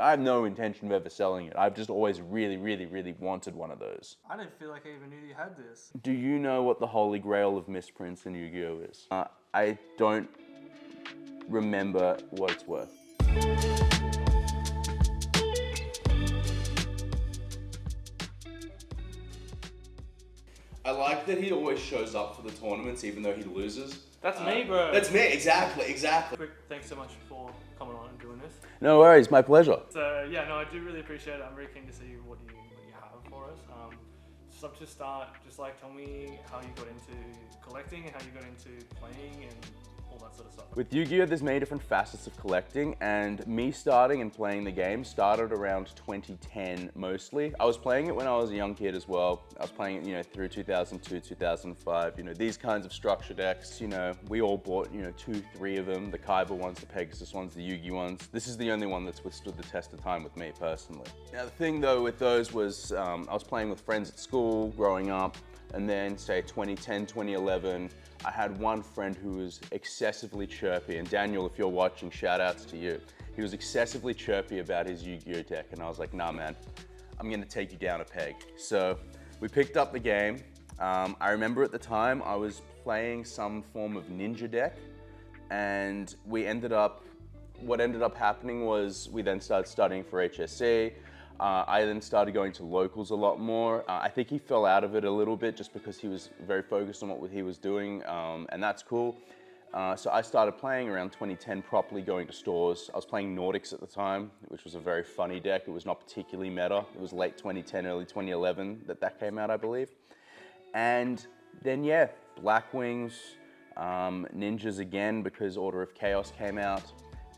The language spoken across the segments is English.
I have no intention of ever selling it. I've just always really, really, really wanted one of those. I didn't feel like I even knew you had this. Do you know what the holy grail of misprints in Yu-Gi-Oh is? I don't remember what it's worth. I like that he always shows up for the tournaments even though he loses. That's me, bro. That's me, exactly. Quick, thanks so much for coming on and doing this. No worries, my pleasure. So yeah, no, I do really appreciate it. I'm very keen to see what you have for us. Just to start, just like tell me how you got into collecting and how you got into playing and all that sort of stuff. With Yu-Gi-Oh, there's many different facets of collecting, and me starting and playing the game started around 2010 mostly. I was playing it when I was a young kid as well. I was playing it, through 2002, 2005. These kinds of structure decks. We all bought, 2, 3 of them. The Kaiba ones, the Pegasus ones, the Yugi ones. This is the only one that's withstood the test of time with me personally. Now the thing though with those was I was playing with friends at school growing up, and then say 2010, 2011. I had one friend who was excessively chirpy, and Daniel, if you're watching, shout outs to you. He was excessively chirpy about his Yu-Gi-Oh deck, and I was like, nah man, I'm gonna take you down a peg. So we picked up the game. I remember at the time I was playing some form of ninja deck, and what ended up happening was we then started studying for HSC. I then started going to locals a lot more. I think he fell out of it a little bit just because he was very focused on what he was doing, and that's cool. So I started playing around 2010 properly, going to stores. I was playing Nordics at the time, which was a very funny deck. It was not particularly meta. It was late 2010, early 2011 that came out, I believe. And then yeah, Black Wings, Ninjas again because Order of Chaos came out.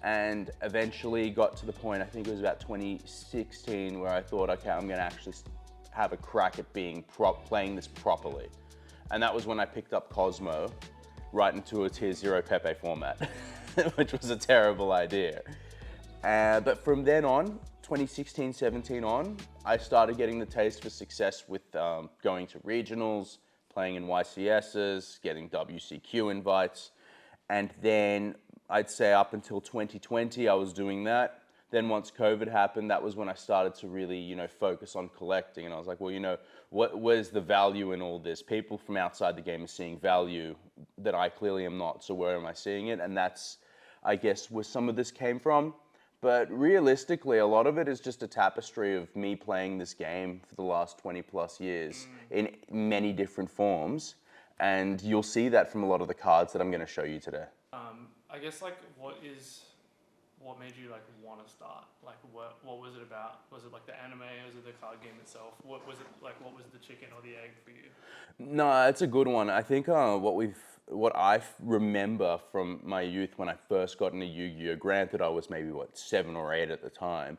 And eventually got to the point, I think it was about 2016, where I thought, okay, I'm gonna actually have a crack at playing this properly. And that was when I picked up Cosmo right into a tier 0 Pepe format, which was a terrible idea. But from then on, 2016, 17 on, I started getting the taste for success with going to regionals, playing in YCSs, getting WCQ invites, and then I'd say up until 2020, I was doing that. Then once COVID happened, that was when I started to really, focus on collecting. And I was like, well, where's the value in all this? People from outside the game are seeing value that I clearly am not. So where am I seeing it? And that's, I guess, where some of this came from. But realistically, a lot of it is just a tapestry of me playing this game for the last 20 plus years in many different forms. And you'll see that from a lot of the cards that I'm going to show you today. I guess what made you want to start? What was it about? Was it the anime? Was it the card game itself? What was it what was the chicken or the egg for you? No, it's a good one. I think what I remember from my youth when I first got into Yu-Gi-Oh, granted I was maybe 7 or 8 at the time,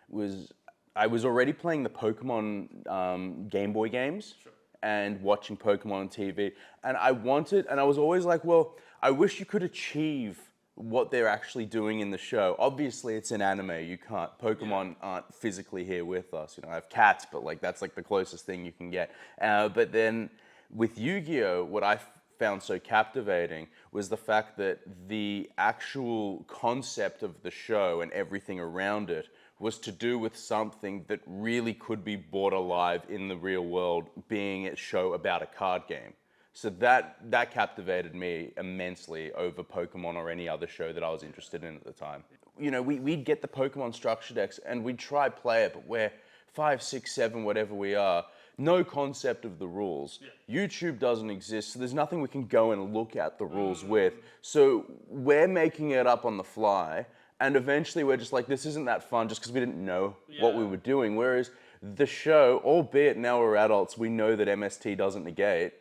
was I was already playing the Pokemon Game Boy games. Sure. And watching Pokemon on TV, and I was always like, well, I wish you could achieve what they're actually doing in the show. Obviously, it's an anime. You can't. Pokemon aren't physically here with us. I have cats, but that's the closest thing you can get. But then with Yu-Gi-Oh, what I found so captivating was the fact that the actual concept of the show and everything around it was to do with something that really could be brought alive in the real world, being a show about a card game. So that captivated me immensely over Pokemon or any other show that I was interested in at the time. We'd get the Pokemon structure decks and we'd try play it, but we're 5, 6, 7, whatever we are, no concept of the rules. Yeah. YouTube doesn't exist, so there's nothing we can go and look at the rules with. So we're making it up on the fly. And eventually we're just like, this isn't that fun just because we didn't know what we were doing. Whereas the show, albeit now we're adults, we know that MST doesn't negate.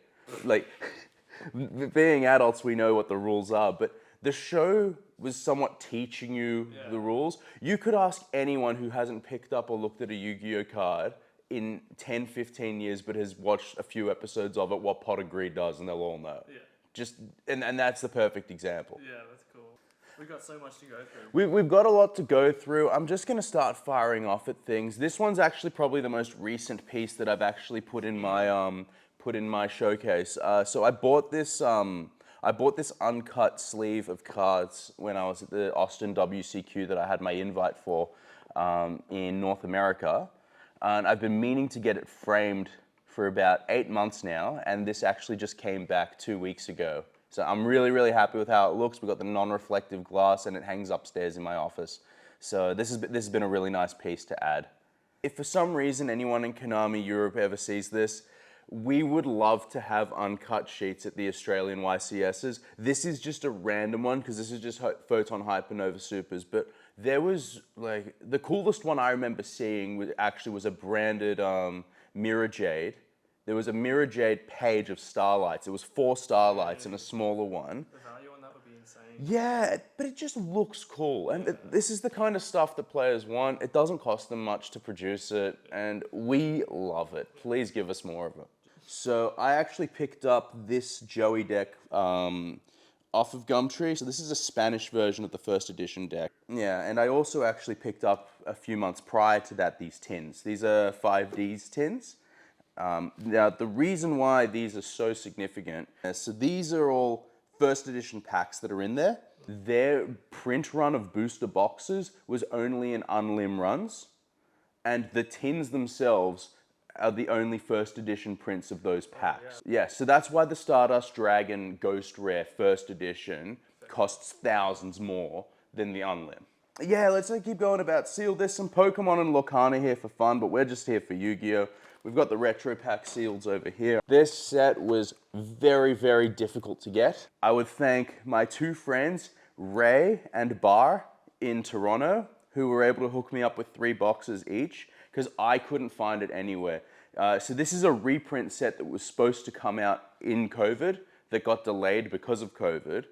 Being adults, we know what the rules are. But the show was somewhat teaching you the rules. You could ask anyone who hasn't picked up or looked at a Yu-Gi-Oh card in 10, 15 years, but has watched a few episodes of it, what Pot of Greed does, and they'll all know. Yeah. And that's the perfect example. Yeah, that's cool. We've got so much to go through. We've got a lot to go through. I'm just going to start firing off at things. This one's actually probably the most recent piece that I've actually put in my showcase. So I bought this uncut sleeve of cards when I was at the Austin WCQ that I had my invite for. in North America. And I've been meaning to get it framed for about 8 months now, and this actually just came back 2 weeks ago. So I'm really, really happy with how it looks. We've got the non-reflective glass, and it hangs upstairs in my office. So this has been a really nice piece to add. If for some reason anyone in Konami Europe ever sees this, we would love to have uncut sheets at the Australian YCSs. This is just a random one because this is just Photon Hypernova Supers, but there was like, the coolest one I remember seeing was a branded Mirror Jade. There was a Mirror Jade page of Starlights. It was 4 Starlights and a smaller one. The value on that would be insane. Yeah, but it just looks cool. And this is the kind of stuff that players want. It doesn't cost them much to produce it, and we love it. Please give us more of it. So I actually picked up this Joey deck off of Gumtree. So this is a Spanish version of the first edition deck. Yeah, and I also actually picked up a few months prior to that these tins. These are 5D's tins. Now, the reason why these are so significant, so these are all first edition packs that are in there. Their print run of booster boxes was only in unlim runs, and the tins themselves are the only first edition prints of those packs. Yeah, so that's why the Stardust Dragon Ghost Rare first edition costs thousands more than the unlim. Yeah, let's keep going about sealed. There's some Pokemon and Lorcana here for fun, but we're just here for Yu-Gi-Oh! We've got the retro pack seals over here. This set was very, very difficult to get. I would thank my 2 friends, Ray and Bar in Toronto, who were able to hook me up with 3 boxes each, because I couldn't find it anywhere. So this is a reprint set that was supposed to come out in COVID, that got delayed because of COVID.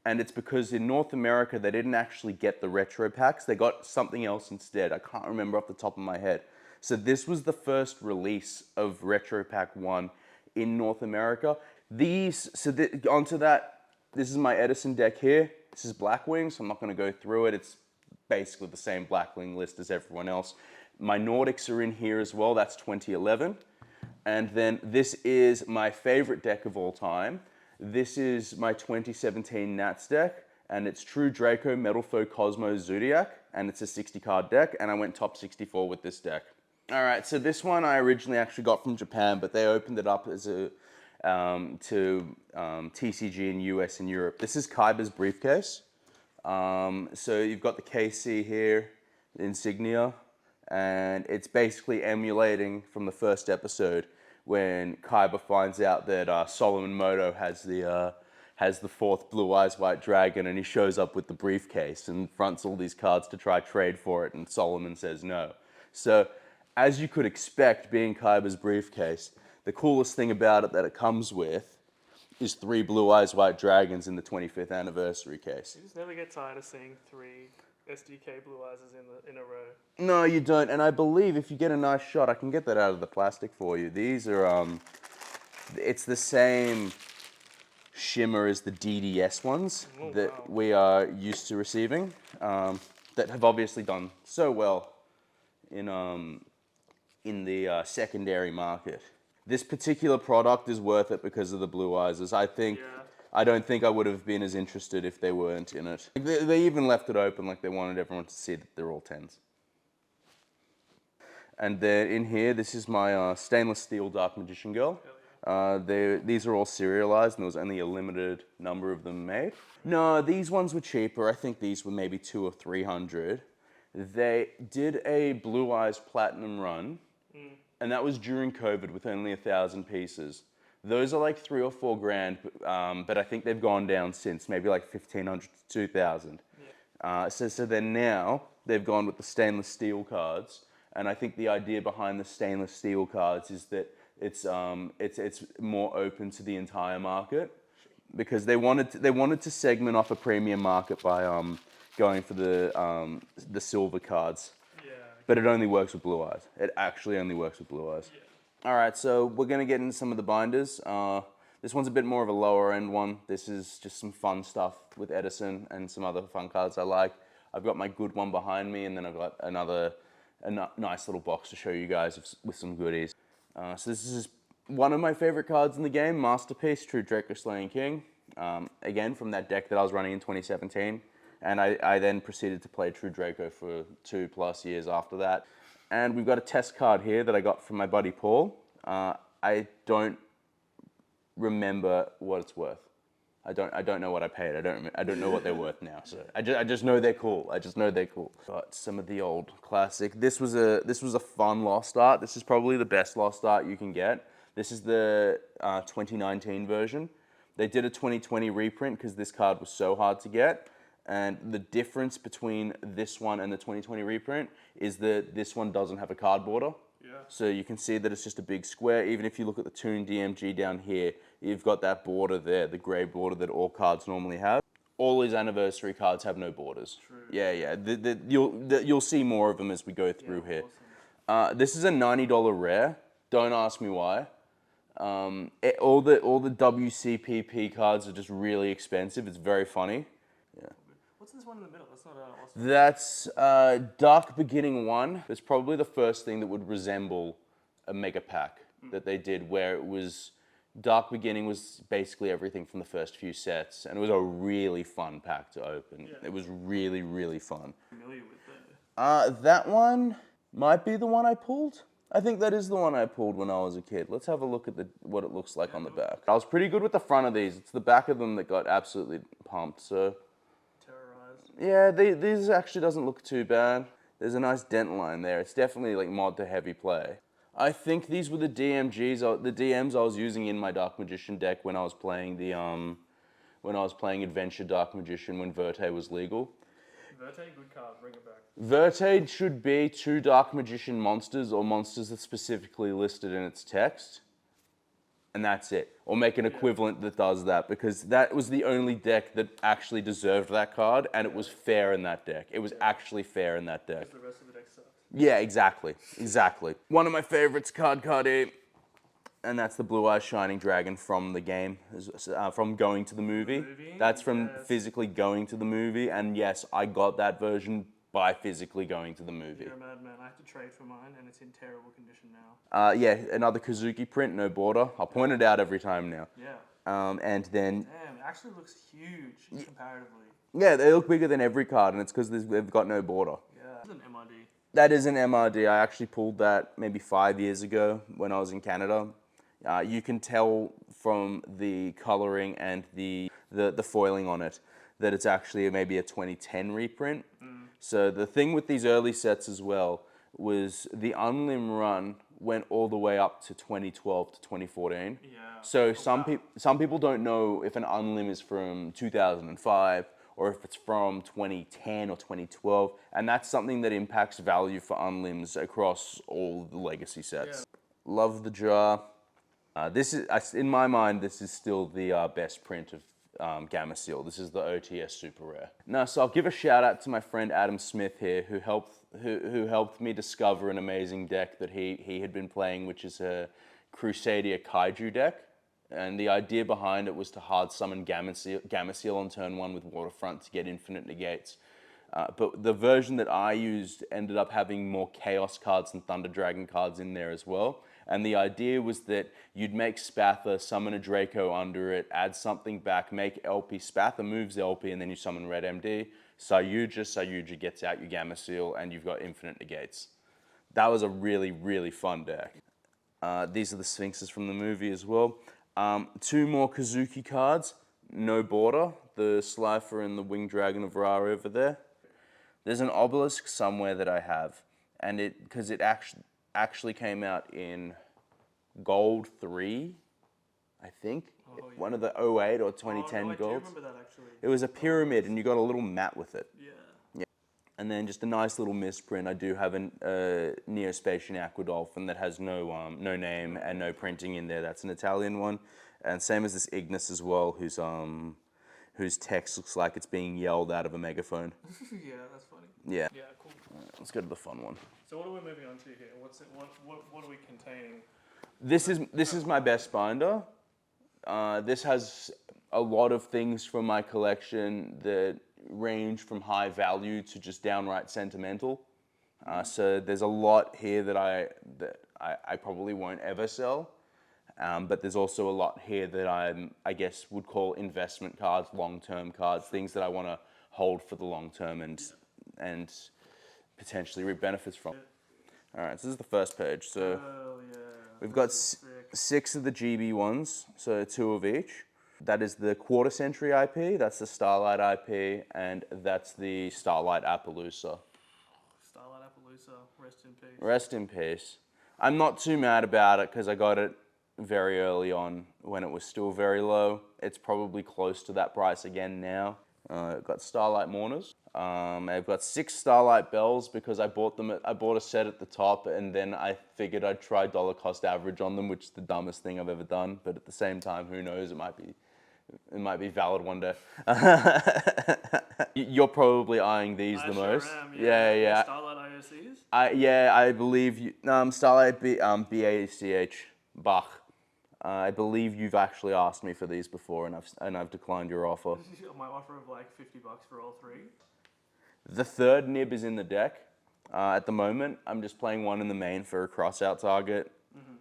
And it's because in North America, they didn't actually get the retro packs. They got something else instead. I can't remember off the top of my head. So this was the first release of Retro Pack 1 in North America. Onto that, this is my Edison deck here. This is Blackwing, so I'm not gonna go through it. It's basically the same Blackwing list as everyone else. My Nordics are in here as well, that's 2011. And then this is my favorite deck of all time. This is my 2017 Nats deck, and it's True Draco, Metal Foe, Cosmos, Zodiac, and it's a 60 card deck, and I went top 64 with this deck. All right, so this one I originally actually got from Japan, but they opened it up as to TCG in US and Europe. This is Kaiba's briefcase. So you've got the KC here, the insignia, and it's basically emulating from the first episode when Kaiba finds out that Solomon Moto has the 4th Blue Eyes White Dragon, and he shows up with the briefcase and fronts all these cards to try trade for it, and Solomon says no. So, as you could expect, being Kaiba's briefcase, the coolest thing about it that it comes with is 3 Blue Eyes White Dragons in the 25th anniversary case. You just never get tired of seeing 3 SDK Blue Eyes in a row. No, you don't, and I believe if you get a nice shot, I can get that out of the plastic for you. These are, it's the same shimmer as the DDS ones that we are used to receiving, that have obviously done so well in the secondary market. This particular product is worth it because of the Blue Eyes. I don't think I would have been as interested if they weren't in it. They even left it open, like they wanted everyone to see that they're all 10s. And then in here, this is my stainless steel Dark Magician Girl. These are all serialized, and there was only a limited number of them made. No, these ones were cheaper. I think these were maybe 200 or 300. They did a Blue Eyes Platinum run, and that was during COVID with only 1,000 pieces. Those are like $3 or $4 grand, but I think they've gone down since, maybe like 1,500 to 2,000. Yeah. So then now they've gone with the stainless steel cards, and I think the idea behind the stainless steel cards is that it's more open to the entire market, because they wanted to segment off a premium market by going for the silver cards. Yeah. But it only works with Blue Eyes. It actually only works with Blue Eyes. Yeah. All right, so we're gonna get into some of the binders. This one's a bit more of a lower end one. This is just some fun stuff with Edison and some other fun cards I like. I've got my good one behind me, and then I've got a nice little box to show you guys with some goodies. So this is one of my favorite cards in the game, Masterpiece, True Draco Slaying King. Again, from that deck that I was running in 2017. And I then proceeded to play True Draco for 2+ years after that. And we've got a test card here that I got from my buddy Paul. I don't remember what it's worth. I don't know what I paid. I don't know what they're worth now. So I just know they're cool. I just know they're cool. Got some of the old classic. This was a fun Lost Art. This is probably the best Lost Art you can get. This is the 2019 version. They did a 2020 reprint because this card was so hard to get. And the difference between this one and the 2020 reprint is that this one doesn't have a card border. Yeah. So you can see that it's just a big square. Even if you look at the Toon DMG down here, you've got that border there, the grey border that all cards normally have. All his anniversary cards have no borders. True. Yeah. You'll see more of them as we go through here. Awesome. This is a $90 rare. Don't ask me why. All the WCPP cards are just really expensive. It's very funny. Yeah. What's this one in the middle? That's not awesome. That's Dark Beginning 1. It's probably the first thing that would resemble a mega pack that they did, where it was Dark Beginning was basically everything from the first few sets, and it was a really fun pack to open. Yeah. It was really, really fun. Familiar with that. That one might be the one I pulled. I think that is the one I pulled when I was a kid. Let's have a look at what it looks like on the back. I was pretty good with the front of these. It's the back of them that got absolutely pumped, so... Terrorized. Yeah, these actually doesn't look too bad. There's a nice dent line there. It's definitely like mod to heavy play. I think these were the DMs I was using in my Dark Magician deck when I was playing Adventure Dark Magician when Verte was legal. Verte, good card, bring it back. Verte should be 2 Dark Magician monsters or monsters that's specifically listed in its text. And that's it. Or make an equivalent that does that, because that was the only deck that actually deserved that card, and it was fair in that deck. It was actually fair in that deck. The rest of the deck sucks. Yeah, exactly. One of my favorites, card A, and that's the Blue Eyes Shining Dragon from the game, from going to the movie. That's from physically going to the movie, and yes, I got that version by physically going to the movie. You're a madman. I have to trade for mine, and it's in terrible condition now. Yeah, another Kazuki print, no border. I'll point it out every time now. Yeah. And then... Damn, it actually looks huge comparatively. Yeah, they look bigger than every card, and it's because they've got no border. Yeah. This is an MRD. That is an MRD. I actually pulled that maybe 5 years ago when I was in Canada. You can tell from the coloring and the foiling on it that it's actually maybe a 2010 reprint. So the thing with these early sets as well was the Unlim run went all the way up to 2012 to 2014. Yeah. So some people don't know if an Unlim is from 2005 or if it's from 2010 or 2012, and that's something that impacts value for Unlims across all the legacy sets. Yeah. Love the jar. This is, in my mind, this is still the best print of Gamma Seal. This is the OTS Super Rare. Now, so I'll give a shout out to my friend Adam Smith here, who helped me discover an amazing deck that he had been playing, which is a Crusadia Kaiju deck. And the idea behind it was to hard summon Gamma Seal on turn 1 with Waterfront to get infinite negates. But the version that I used ended up having more Chaos cards and Thunder Dragon cards in there as well. And the idea was that you'd make Spatha, summon a Draco under it, add something back, make LP, Spatha moves LP, and then you summon Red MD. Sayuja gets out your Gamma Seal, and you've got infinite negates. That was a really, really fun deck. These are the Sphinxes from the movie as well. 2 more Kazuki cards, no border, the Slifer and the Winged Dragon of Ra over there. There's an obelisk somewhere that I have, and because it actually came out in Gold 3, I think. Oh, yeah. One of the 08 or 2010 golds. I do remember that actually. It was a pyramid, and you got a little mat with it. Yeah. And then just a nice little misprint. I do have a Neospatian Aquadolphin that has no name and no printing in there. That's an Italian one. And same as this Ignis as well, whose text looks like it's being yelled out of a megaphone. Yeah, that's funny. Yeah. Yeah, cool. Let's go to the fun one. So what are we moving on to here? What are we containing? This is my best binder. This has a lot of things from my collection that range from high value to just downright sentimental. So there's a lot here that I probably won't ever sell. But there's also a lot here that I guess would call investment cards, long-term cards, things that I want to hold for the long term and potentially reap benefits from. All right, so this is the first page. So we've got 6 of the GB ones, so 2 of each. That is the Quarter Century IP, that's the Starlight IP, and that's the Starlight Appaloosa. Starlight Appaloosa, rest in peace. Rest in peace. I'm not too mad about it because I got it very early on when it was still very low. It's probably close to that price again now. I've got Starlight Mourners. I've got 6 Starlight Bells because I bought a set at the top and then I figured I'd try dollar cost average on them, which is the dumbest thing I've ever done. But at the same time, who knows, it might be valid one day. You're probably eyeing these the most. Sure am, Yeah. Starlight IOCs? I believe you, Starlight BACH, Bach. I believe you've actually asked me for these before and I've declined your offer. My offer of like $50 for all 3. The third nib is in the deck. At the moment, I'm just playing one in the main for a cross-out target.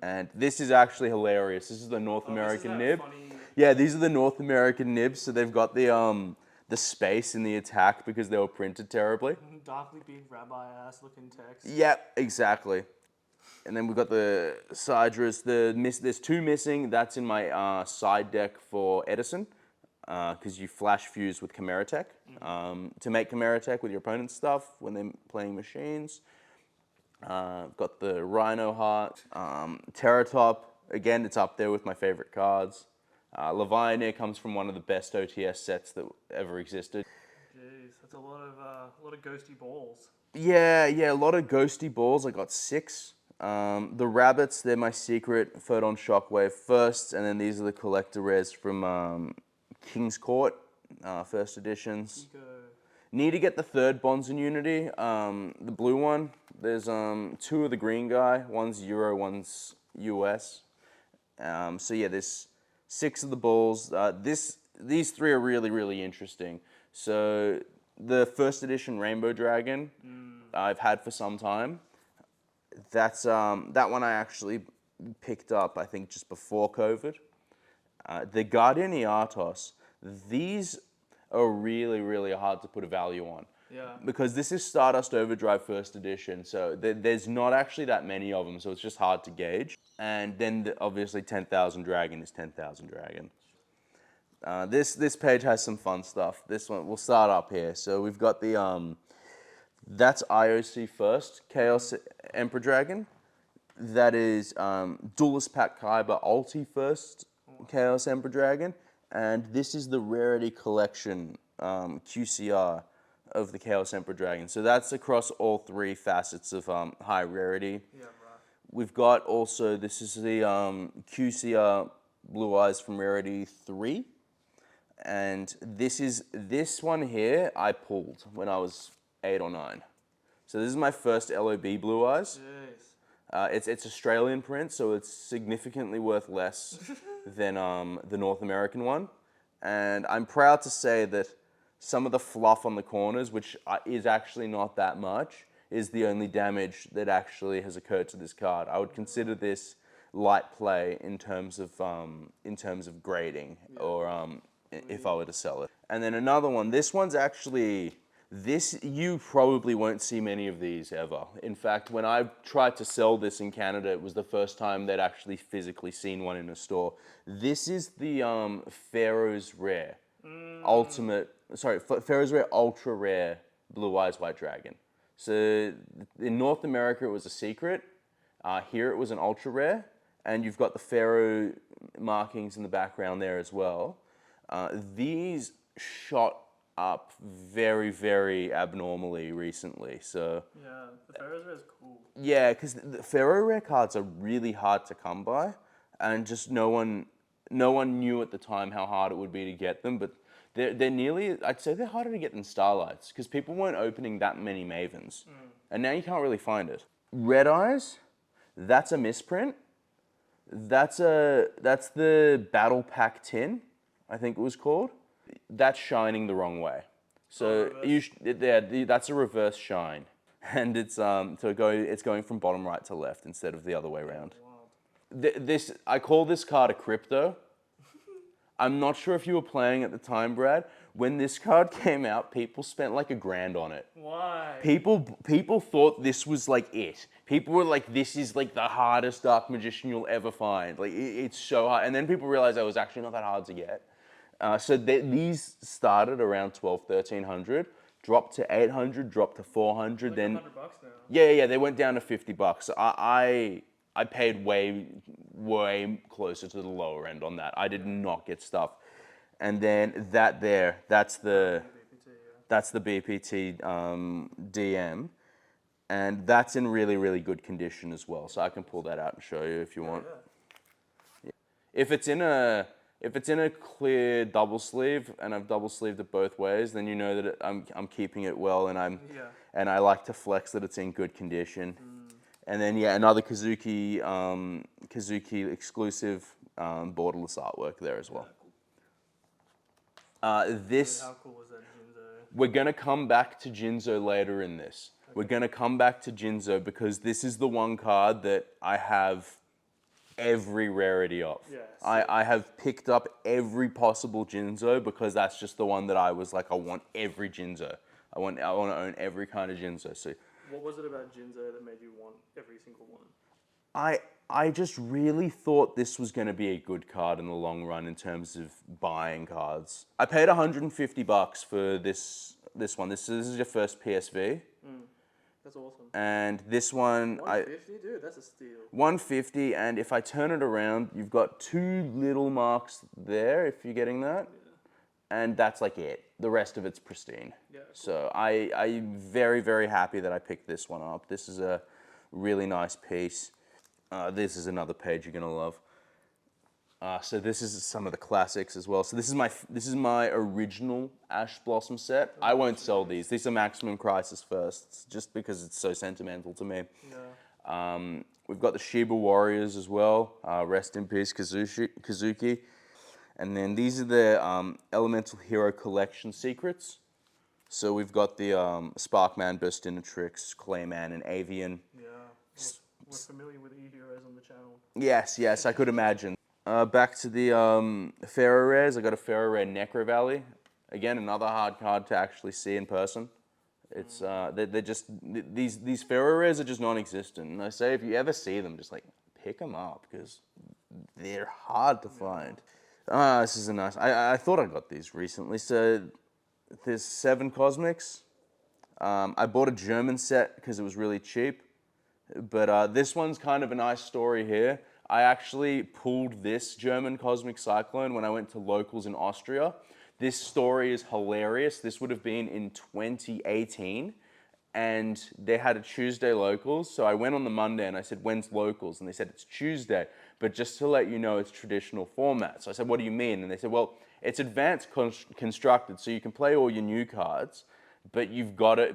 And this is actually hilarious. This is the North American nib. Funny... Yeah, these are the North American nibs. So they've got the space in the attack because they were printed terribly. Darkly big rabbi ass looking text. Yep, exactly. And then we've got the Sidras. There's 2 missing. That's in my side deck for Edison. Because you flash fuse with Chimera Tech to make Chimera Tech with your opponent's stuff when they're playing machines. Got the Rhino Heart, Terratop. Again, it's up there with my favorite cards. Leviathan comes from one of the best OTS sets that ever existed. Jeez, that's a lot of ghosty balls. Yeah, a lot of ghosty balls. I got 6. The Rabbits, they're my secret Photon Shockwave first, and then these are the collector rares from King's Court, first editions. Need to get the third Bonds in Unity, the blue one. There's 2 of the green guy, one's Euro, one's US. So yeah, there's 6 of the Bulls. These 3 are really, really interesting. So the first edition Rainbow Dragon, I've had for some time. That's that one I actually picked up, I think, just before COVID. The Guardian Iatos, these are really, really hard to put a value on. Yeah. Because this is Stardust Overdrive first edition, so there's not actually that many of them, so it's just hard to gauge. And then obviously 10,000 Dragon is 10,000 Dragon. This page has some fun stuff. This one, we'll start up here. So we've got the, that's IOC first, Chaos Emperor Dragon. That is Duelist Pack Kaiba Ulti first, Chaos Emperor Dragon. And this is the Rarity Collection QCR of the Chaos Emperor Dragon. So that's across all 3 facets of high rarity. Yeah, right. We've got also, this is the QCR Blue Eyes from Rarity 3. And this one here I pulled when I was 8 or 9. So this is my first LOB Blue Eyes. Jeez. It's Australian print, so it's significantly worth less than the North American one. And I'm proud to say that some of the fluff on the corners, which is actually not that much, is the only damage that actually has occurred to this card. I would consider this light play in terms of grading, or if I were to sell it. And then another one. This one's actually. You probably won't see many of these ever. In fact, when I tried to sell this in Canada, it was the first time they'd actually physically seen one in a store. This is the Pharaoh's Rare Pharaoh's Rare Ultra Rare Blue Eyes White Dragon. So in North America, it was a secret. Here it was an Ultra Rare, and you've got the Pharaoh markings in the background there as well. These shot up very, very abnormally recently. So yeah, the Pharaoh's Rare is cool. Yeah, because the Pharaoh Rare cards are really hard to come by, and just no one knew at the time how hard it would be to get them. But they're nearly, I'd say they're harder to get than Starlights, because people weren't opening that many Mavens, and now you can't really find it. Red Eyes, that's a misprint. That's the Battle Pack Tin, I think it was called. That's shining the wrong way. So that's a reverse shine, and it's going from bottom right to left instead of the other way around. I call this card a crypto. I'm not sure if you were playing at the time, Brad. When this card came out, people spent like $1,000 on it. Why? People thought this was like it. People were like, this is like the hardest Dark Magician you'll ever find. Like, it's so hard. And then people realized it was actually not that hard to get. So these started around 1,200, 1,300, dropped to 800, dropped to 400, Like then... $100 now. Yeah, they went down to $50. So I paid way closer to the lower end on that. I did not get stuff. And then that's the BPT DM, and that's in really good condition as well. So I can pull that out and show you if you want. Yeah. If it's in a clear double sleeve and I've double sleeved it both ways, then you know that I'm keeping it well, and I like to flex that it's in good condition. And then another Kazuki exclusive borderless artwork there as well. How cool was that Jinzo? We're gonna come back to Jinzo later in this. Okay. We're gonna come back to Jinzo because this is the one card that I have every rarity of. Yeah, I have picked up every possible Jinzo because that's just the one that I was like, I want every Jinzo. I want to own every kind of Jinzo. So what was it about Jinzo that made you want every single one? I just really thought this was going to be a good card in the long run in terms of buying cards. I paid $150 for this one. This is your first PSV. That's awesome. And this one, $150, dude, that's a steal. $150, and if I turn it around, you've got 2 little marks there, if you're getting that. Yeah. And that's like it. The rest of it's pristine. Yeah, cool. So I'm very happy that I picked this one up. This is a really nice piece. This is another page you're gonna love. So this is some of the classics as well. So this is my original Ash Blossom set. I won't sell these. These are Maximum Crisis firsts, just because it's so sentimental to me. Yeah. We've got the Shiba Warriors as well. Rest in peace, Kazuki. And then these are the Elemental Hero Collection secrets. So we've got the Sparkman, Burstinatrix, Clayman, and Avian. Yeah. We're familiar with e-heroes on the channel. Yes, I could imagine. Back to the Pharaoh Rares. I got a Pharaoh Rare Necro Valley. Again, another hard card to actually see in person. It's they're just these Pharaoh Rares are just non-existent. And I say if you ever see them, just like pick them up because they're hard to find. This is a nice. I thought I got these recently. So there's 7 Cosmics. I bought a German set because it was really cheap. But this one's kind of a nice story here. I actually pulled this German Cosmic Cyclone when I went to locals in Austria. This story is hilarious. This would have been in 2018, and they had a Tuesday locals. So I went on the Monday and I said, when's locals? And they said, it's Tuesday, but just to let you know, it's traditional format. So I said, what do you mean? And they said, well, it's advanced constructed, so you can play all your new cards, but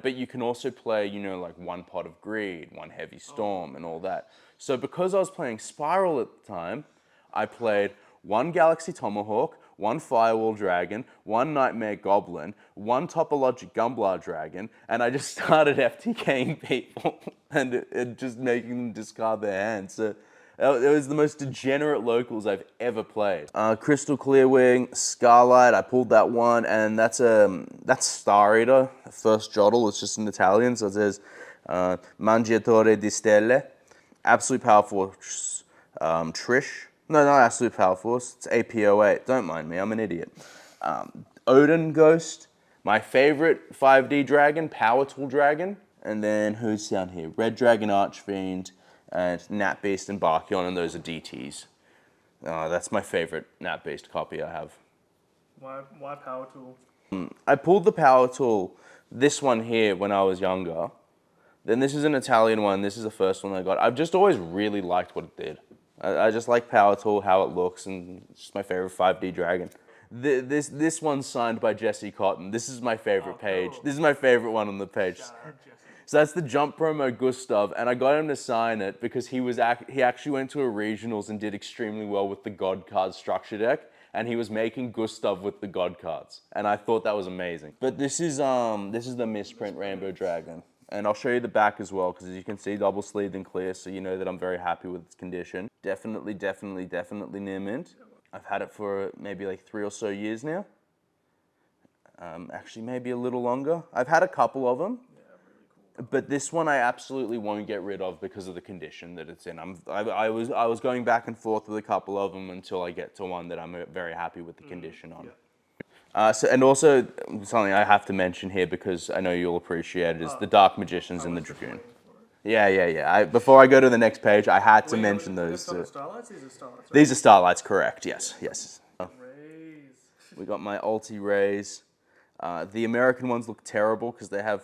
but you can also play, you know, like 1 Pot of Greed, 1 Heavy Storm, and all that. So because I was playing Spiral at the time, I played 1 Galaxy Tomahawk, 1 Firewall Dragon, 1 Nightmare Goblin, 1 Topologic Gumblar Dragon, and I just started FTKing people and just making them discard their hands. So it was the most degenerate locals I've ever played. Crystal Clearwing, Scarlight, I pulled that one, and that's Star Eater, first jottle. It's just in Italian, so it says Mangiatore di Stelle. Absolute Power Force Trish. No, not Absolute Power Force. It's APO8. Don't mind me, I'm an idiot. Odin Ghost. My favorite 5D dragon, Power Tool Dragon. And then who's down here? Red Dragon Archfiend, and Nat Beast and Barkion, and those are DTs. That's my favorite Nat Beast copy I have. Why Power Tool? I pulled the Power Tool, this one here, when I was younger. Then this is an Italian one. This is the first one I got. I've just always really liked what it did. I just like Power Tool, how it looks, and it's just my favorite 5D dragon. This one's signed by Jesse Cotton. This is my favorite page. Cool. This is my favorite one on the page. So that's the Jump promo Gustav, and I got him to sign it because he actually went to a regionals and did extremely well with the God card structure deck, and he was making Gustav with the God cards, and I thought that was amazing. But this is the misprint Rainbow Dragon, and I'll show you the back as well because as you can see, double sleeved and clear, so you know that I'm very happy with its condition. Definitely near mint. I've had it for maybe like 3 or so years now. Actually, maybe a little longer. I've had a couple of them. Yeah, really cool. But this one I absolutely won't get rid of because of the condition that it's in. I was going back and forth with a couple of them until I get to one that I'm very happy with the condition on. Yeah. And also something I have to mention here because I know you'll appreciate it is the Dark Magicians and the Dragoon. Yeah. Before I go to the next page, I had to mention those two. Starlights? These are starlights, right? These are Starlights, correct? Yes. Rays. We got my Ulti Rays. The American ones look terrible because they have.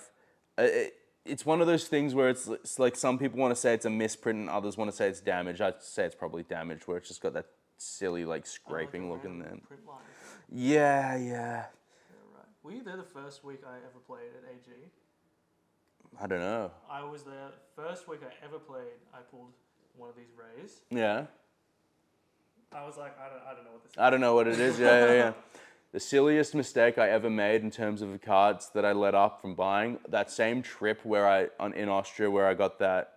It's one of those things where it's like some people want to say it's a misprint and others want to say it's damage. I'd say it's probably damage where it's just got that silly like scraping look in there. Print line. Yeah. Yeah, right. Were you there the first week I ever played at AG? I don't know. I was there first week I ever played. I pulled one of these rays. Yeah. I was like, I don't know what this is. I don't know what it is. Yeah. The silliest mistake I ever made in terms of the cards that I let up from buying, that same trip where in Austria where I got that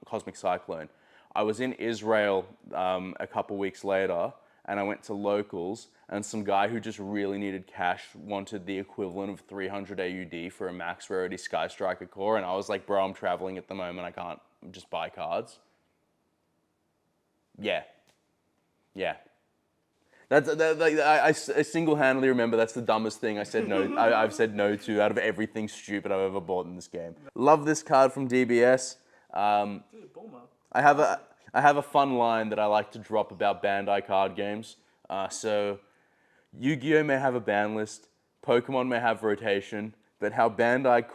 Cosmic Cyclone. I was in Israel a couple weeks later and I went to locals and some guy who just really needed cash wanted the equivalent of 300 AUD for a max rarity Sky Striker core and I was like, bro, I'm traveling at the moment, I can't just buy cards. Yeah. I single-handedly remember that's the dumbest thing I said no. I've said no to out of everything stupid I've ever bought in this game. Love this card from DBS. Dude, Bulma. I have a fun line that I like to drop about Bandai card games. So, Yu-Gi-Oh may have a ban list, Pokemon may have rotation, but how Bandai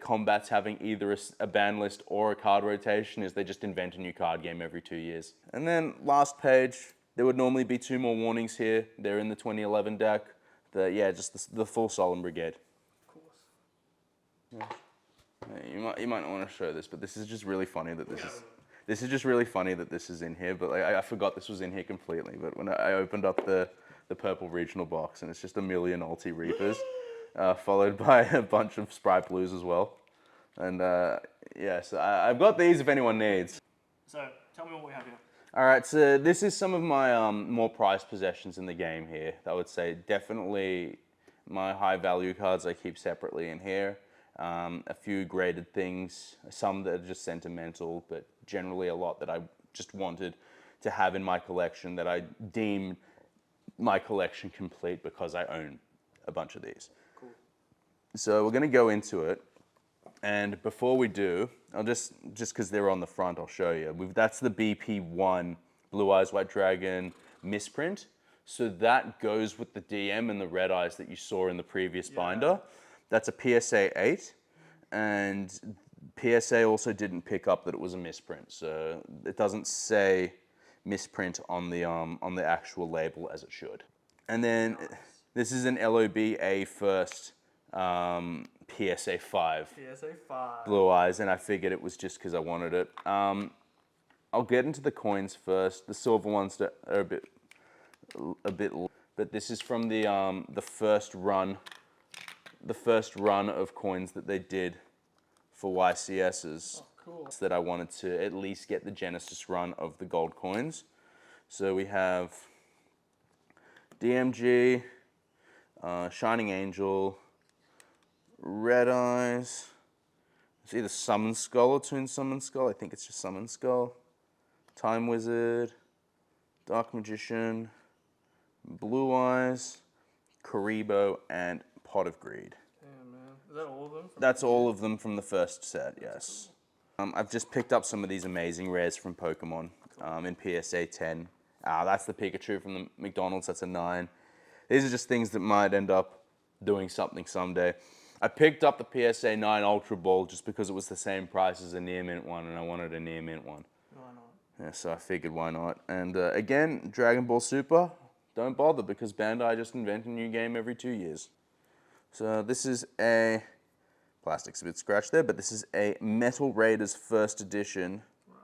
combats having either a ban list or a card rotation is they just invent a new card game every 2 years. And then last page, there would normally be 2 more warnings here. They're in the 2011 deck. Just the full Solemn Brigade. Of course. Yeah, you might not want to show this, but this is just really funny that this is just really funny that this is in here. But like, I forgot this was in here completely. But when I opened up the purple regional box, and it's just a million Ulti Reapers, followed by a bunch of Sprite Blues as well. And so I've got these if anyone needs. So tell me what we have here. All right, so this is some of my more prized possessions in the game here. I would say definitely my high value cards I keep separately in here. A few graded things, some that are just sentimental, but generally a lot that I just wanted to have in my collection that I deem my collection complete because I own a bunch of these. Cool. So we're gonna go into it. And before we do, I'll just because they're on the front, I'll show you. That's the BP1 Blue Eyes White Dragon misprint. So that goes with the DM and the red eyes that you saw in the previous binder. That's a PSA 8. And PSA also didn't pick up that it was a misprint. So it doesn't say misprint on the actual label as it should. And then this is an LOB A first. PSA 5. PSA 5. Blue Eyes, and I figured it was just because I wanted it. I'll get into the coins first. The silver ones are a bit, but this is from the first run of coins that they did for YCS's. Oh, cool. That I wanted to at least get the Genesis run of the gold coins. So we have DMG, Shining Angel, Red Eyes. It's either Summon Skull or Toon Summon Skull. I think it's just Summon Skull. Time Wizard, Dark Magician, Blue Eyes, Karibo, and Pot of Greed. Damn, man. Is that all of them? That's all of them from the first set, yes. I've just picked up some of these amazing rares from Pokemon in PSA 10. That's the Pikachu from the McDonald's, that's a 9. These are just things that might end up doing something someday. I picked up the PSA 9 Ultra Ball just because it was the same price as a near mint one, and I wanted a near mint one. Why not? Yeah, so I figured why not. And again, Dragon Ball Super, don't bother because Bandai just invent a new game every 2 years. So this is a, plastic's a bit scratched there, but this is a Metal Raiders first edition. Wow.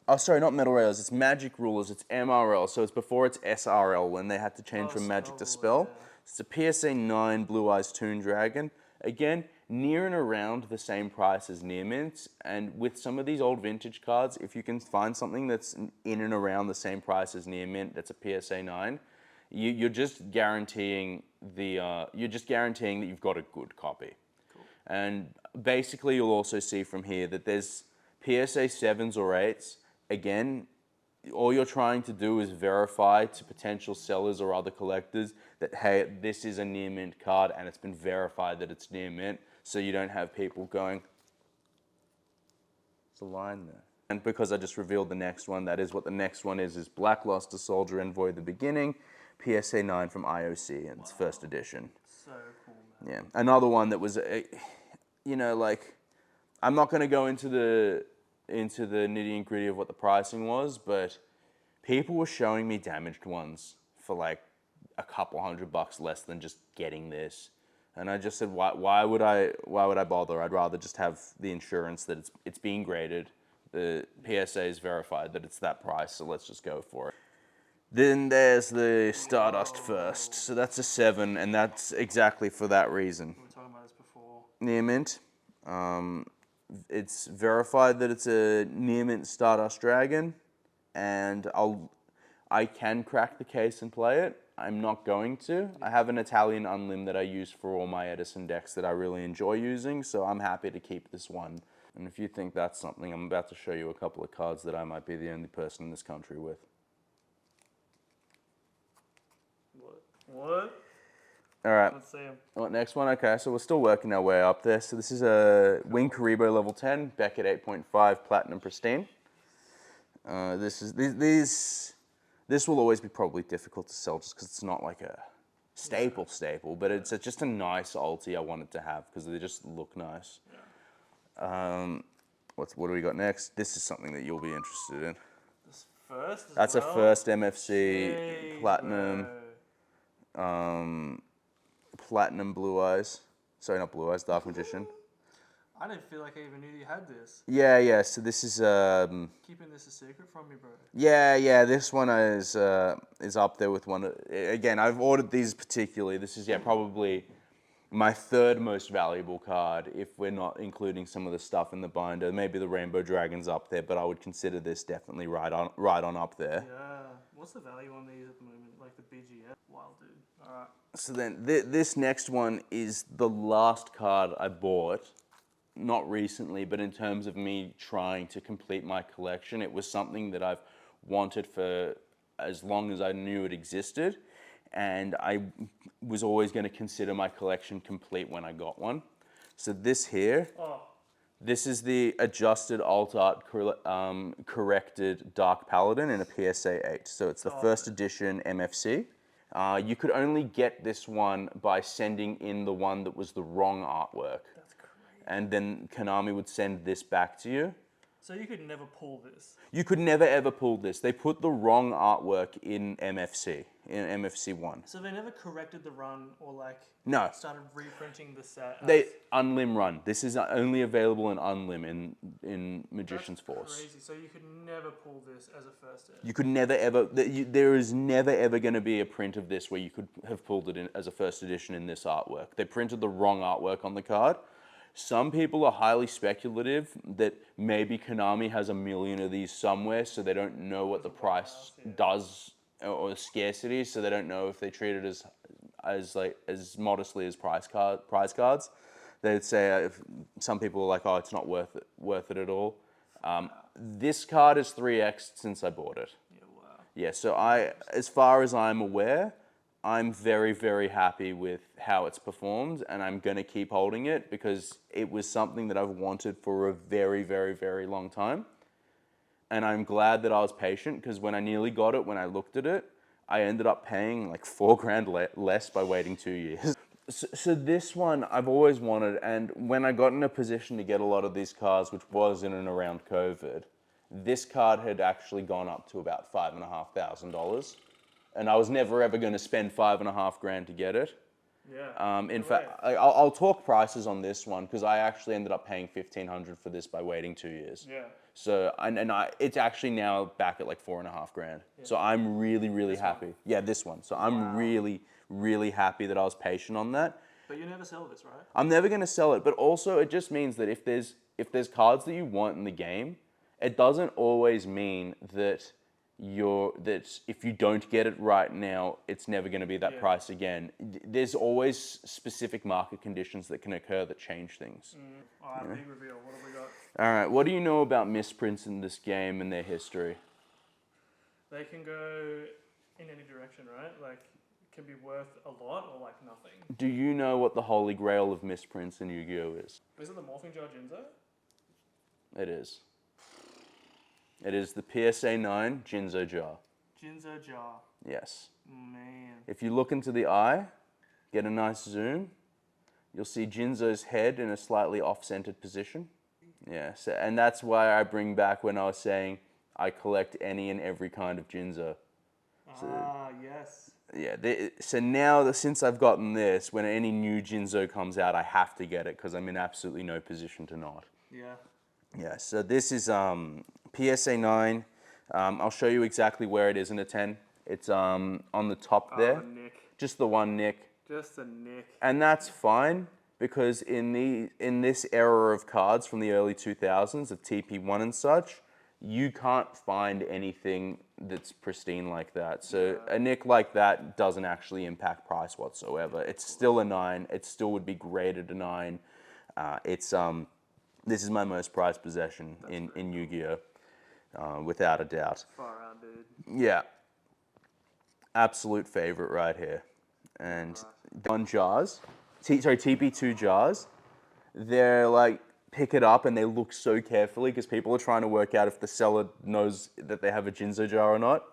Oh, sorry, not Metal Raiders, it's Magic Rulers, it's MRL, so it's before it's SRL when they had to change from Magic to Spell. Yeah. It's a PSA 9 Blue Eyes Toon Dragon. Again, near and around the same price as near mints. And with some of these old vintage cards, if you can find something that's in and around the same price as near mint, that's a PSA 9, you're just guaranteeing that you've got a good copy. Cool. And basically, you'll also see from here that there's PSA 7s or 8s. Again, all you're trying to do is verify to potential sellers or other collectors that, hey, this is a near mint card and it's been verified that it's near mint, so you don't have people going, there's a line there. And because I just revealed the next one, that is what the next one is Black Luster Soldier Envoy The Beginning, PSA 9 from IOC, and it's first edition. So cool, man. Yeah, another one that was, you know, like, I'm not going to go into the nitty and gritty of what the pricing was, but people were showing me damaged ones for like a couple $100 less than just getting this. And I just said, why would I bother? I'd rather just have the insurance that it's being graded. The PSA is verified that it's that price, so let's just go for it. Then there's the Stardust First. So that's a 7, and that's exactly for that reason. We were talking about this before. Near mint. It's verified that it's a near mint Stardust Dragon, and I can crack the case and play it. I'm not going to. I have an Italian Unlim that I use for all my Edison decks that I really enjoy using, so I'm happy to keep this one. And if you think that's something, I'm about to show you a couple of cards that I might be the only person in this country with. What? All right. Let's see him. What, next one? Okay, so we're still working our way up there. So this is a Wing Karibo level 10, Beckett 8.5, Platinum Pristine. This will always be probably difficult to sell just because it's not like a staple, but it's just a nice ulti I wanted to have because they just look nice. Yeah. What do we got next? This is something that you'll be interested in. This first as That's well? a first MFC Jeez, Platinum. bro. Platinum Blue Eyes. Sorry, not Blue Eyes, Dark Magician. I didn't feel like I even knew you had this. Yeah, so this is... Keeping this a secret from me, bro. Yeah, this one is up there with one... Again, I've ordered these particularly. This is, probably my third most valuable card, if we're not including some of the stuff in the binder. Maybe the Rainbow Dragon's up there, but I would consider this definitely right on up there. Yeah. What's the value on these at the moment? Like the BGF? Wild, dude. All right. So then, this next one is the last card I bought. Not recently, but in terms of me trying to complete my collection, it was something that I've wanted for as long as I knew it existed, and I was always going to consider my collection complete when I got one. So this here, this is the adjusted alt art corrected Dark Paladin in a PSA 8. So it's the first edition MFC. You could only get this one by sending in the one that was the wrong artwork. And then Konami would send this back to you. So you could never pull this? You could never ever pull this. They put the wrong artwork in MFC 1. So they never corrected the run or like No. started reprinting the set? They Unlim run. This is only available in Unlim in Magician's Force. Crazy. So you could never pull this as a first edit? You could never ever, there is never ever going to be a print of this where you could have pulled it in as a first edition in this artwork. They printed the wrong artwork on the card. Some people are highly speculative that maybe Konami has a million of these somewhere, so they don't know what the price does or the scarcity, so they don't know if they treat it as modestly as prize cards. They'd say if some people are like, oh, it's not worth it at all. This card is 3x since I bought it. Yeah, wow. Yeah, so as far as I'm aware, I'm very, very happy with how it's performed, and I'm going to keep holding it because it was something that I've wanted for a very, very, very long time. And I'm glad that I was patient because when I nearly got it, when I looked at it, I ended up paying like $4,000 less by waiting 2 years. So this one I've always wanted, and when I got in a position to get a lot of these cards, which was in and around COVID, this card had actually gone up to about $5,500. And I was never ever going to spend $5,500 to get it. Yeah. In fact, I'll talk prices on this one because I actually ended up paying $1,500 for this by waiting 2 years. Yeah. So it's actually now back at like $4,500. Yeah. So I'm really, really happy. Yeah, this one. So I'm really, really happy that I was patient on that. But you never sell this, right? I'm never gonna sell it, but also it just means that if there's cards that you want in the game, it doesn't always mean that if you don't get it right now, it's never going to be that price again. There's always specific market conditions that can occur that change things. All right, big reveal. What have we got? All right, what do you know about misprints in this game and their history? They can go in any direction, right? Like, it can be worth a lot or like nothing. Do you know what the holy grail of misprints in Yu-Gi-Oh is? Is it the morphing jar jinzo? It is. It is the PSA 9 Jinzo jar. Jinzo jar. Yes. Man. If you look into the eye, get a nice zoom, you'll see Jinzo's head in a slightly off-centered position. Yeah, so, and that's why I bring back when I was saying I collect any and every kind of Jinzo. Yes. Yeah, so now since I've gotten this, when any new Jinzo comes out, I have to get it because I'm in absolutely no position to not. Yeah. Yeah, so this is PSA 9. I'll show you exactly where it is in a 10. It's on the top there. Nick. Just the one nick. Just a nick. And that's fine because in this era of cards from the early 2000s of TP1 and such, you can't find anything that's pristine like that. So a nick like that doesn't actually impact price whatsoever. It's still a 9. It still would be graded a 9. This is my most prized possession in Yu-Gi-Oh, without a doubt. Far out, dude. Yeah, absolute favorite right here. And on jars, TP2 jars, they're like pick it up and they look so carefully because people are trying to work out if the seller knows that they have a Jinzo jar or not.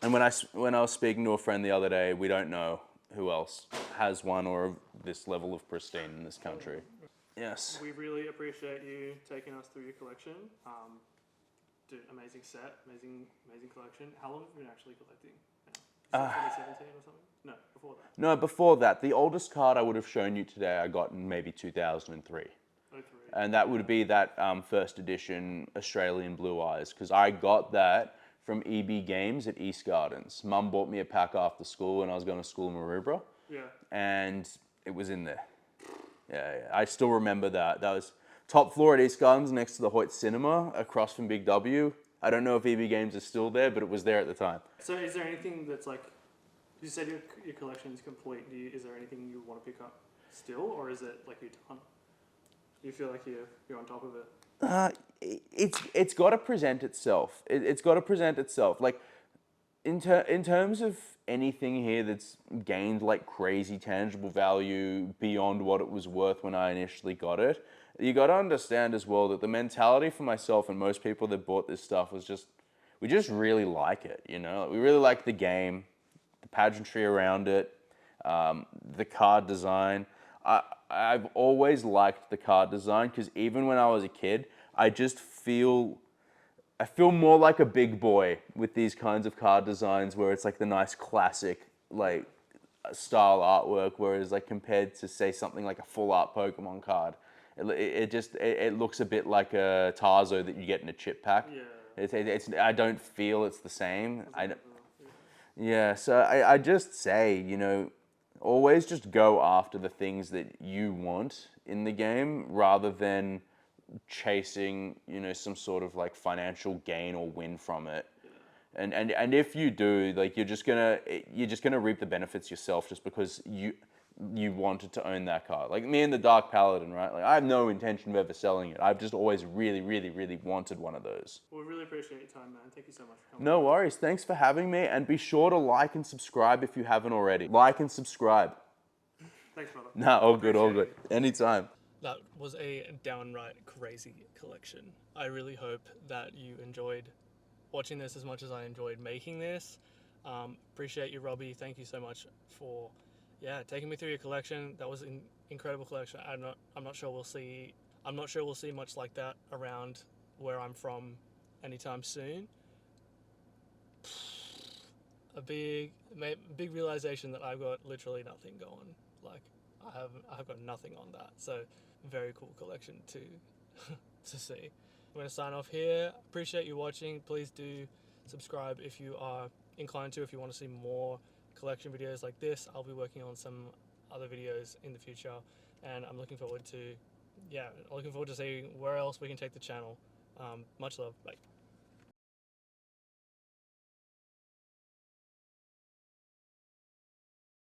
And when I was speaking to a friend the other day, we don't know who else has one or this level of pristine in this country. Yes. We really appreciate you taking us through your collection. Dude, amazing set, amazing collection. How long have you been actually collecting now? 2017 or something? No, before that. No, before that. The oldest card I would have shown you today I got in maybe 2003. 03. And that would be that first edition Australian Blue Eyes, because I got that from EB Games at East Gardens. Mum bought me a pack after school when I was going to school in Maroubra. Yeah. And it was in there. Yeah, I still remember that. That was top floor at East Gardens next to the Hoyt Cinema across from Big W. I don't know if EB Games is still there, but it was there at the time. So is there anything that's like, you said your collection is complete. Is there anything you want to pick up still, or is it like you're done? Do you feel like you're on top of it? It's got to present itself. It's got to present itself. Like, in terms of anything here that's gained like crazy tangible value beyond what it was worth when I initially got it, you got to understand as well that the mentality for myself and most people that bought this stuff was just, we just really like it, you know? We really like the game, the pageantry around it, the card design. I've always liked the card design because even when I was a kid, I feel more like a big boy with these kinds of card designs where it's like the nice classic like style artwork, whereas like compared to say something like a full art Pokemon card, it looks a bit like a Tarzo that you get in a chip pack. Yeah. I don't feel it's the same. Yeah, so I just say, you know, always just go after the things that you want in the game rather than chasing, you know, some sort of like financial gain or win from it. And if you do, like you're just gonna reap the benefits yourself just because you wanted to own that card. Like me and the Dark Paladin, right? Like I have no intention of ever selling it. I've just always really, really, really wanted one of those. Well, we really appreciate your time, man. Thank you so much for coming. No worries. Thanks for having me, and be sure to like and subscribe if you haven't already. Like and subscribe. Thanks, brother. Nah, all good, all good. Anytime. That was a downright crazy collection. I really hope that you enjoyed watching this as much as I enjoyed making this. Appreciate you, Robbie. Thank you so much for taking me through your collection. That was an incredible collection. I'm not sure we'll see much like that around where I'm from anytime soon. A big realization that I've got literally nothing going. Like I've got nothing on that. So very cool collection to see. I'm going to sign off here. Appreciate you watching. Please do subscribe if you are inclined to, if you want to see more collection videos like this. I'll be working on some other videos in the future, and I'm looking forward to seeing where else we can take the channel. Much love. Bye.